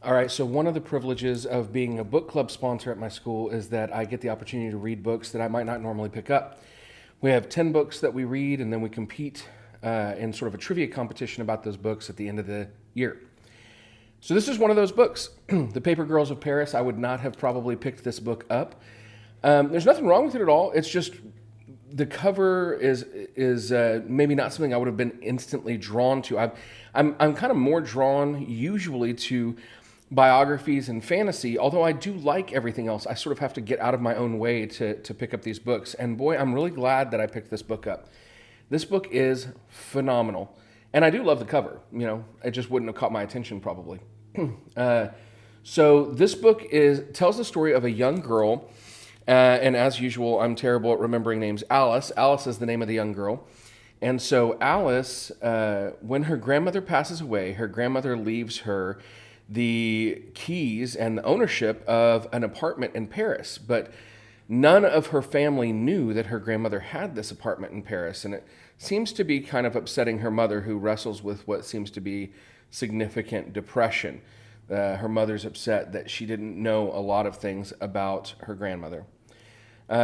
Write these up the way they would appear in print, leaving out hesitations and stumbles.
All right, so one of the privileges of being a book club sponsor at my school is that I get the opportunity to read books that I might not normally pick up. We have 10 books that we read, and then we compete in sort of a trivia competition about those books at the end of the year. So this is one of those books, The Paper Girls of Paris. I would not have probably picked this book up. There's nothing wrong with it at all. It's just the cover is maybe not something I would have been instantly drawn to. I'm kind of more drawn usually to biographies and fantasy, although I do like everything else. I sort of have to get out of my own way to pick up these books. And boy, I'm really glad that I picked this book up. This book is phenomenal. And I do love the cover. You know, it just wouldn't have caught my attention probably. So this book tells the story of a young girl, and as usual, I'm terrible at remembering names. Alice. Alice is the name of the young girl. And so Alice, when her grandmother passes away, her grandmother leaves her the keys and the ownership of an apartment in Paris. But none of her family knew that her grandmother had this apartment in Paris. And it seems to be kind of upsetting her mother, who wrestles with what seems to be significant depression. Her mother's upset that she didn't know a lot of things about her grandmother.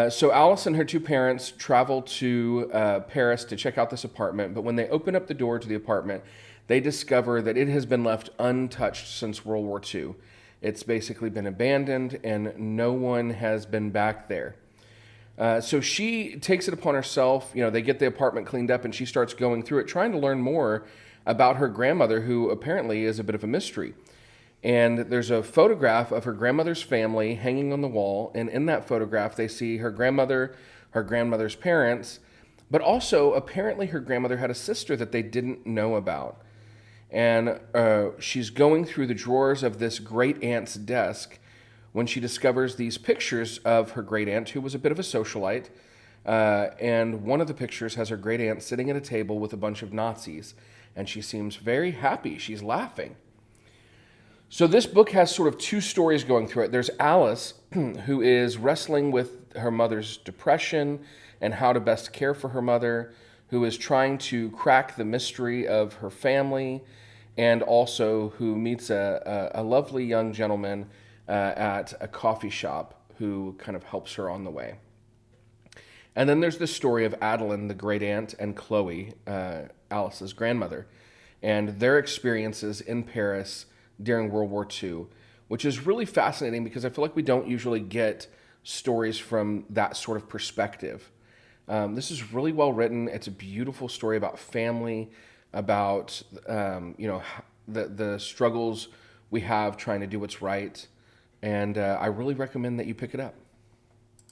So Alice and her two parents travel to Paris to check out this apartment, but when they open up the door to the apartment, they discover that it has been left untouched since World War II. It's basically been abandoned, and no one has been back there. So she takes it upon herself. You know, they get the apartment cleaned up, and she starts going through it, trying to learn more about her grandmother, who apparently is a bit of a mystery. And there's a photograph of her grandmother's family hanging on the wall. And in that photograph, they see her grandmother, her grandmother's parents, but also apparently her grandmother had a sister that they didn't know about. And she's going through the drawers of this great aunt's desk when she discovers these pictures of her great aunt, who was a bit of a socialite. And one of the pictures has her great aunt sitting at a table with a bunch of Nazis. And she seems very happy. She's laughing. So this book has sort of two stories going through it. There's Alice, who is wrestling with her mother's depression and how to best care for her mother, who is trying to crack the mystery of her family, and also who meets a lovely young gentleman at a coffee shop who kind of helps her on the way. And then there's the story of Adeline, the great aunt, and Chloe, Alice's grandmother, and their experiences in Paris during World War II, which is really fascinating because I feel like we don't usually get stories from that sort of perspective. This is really well written. It's a beautiful story about family, about the struggles we have trying to do what's right, and I really recommend that you pick it up.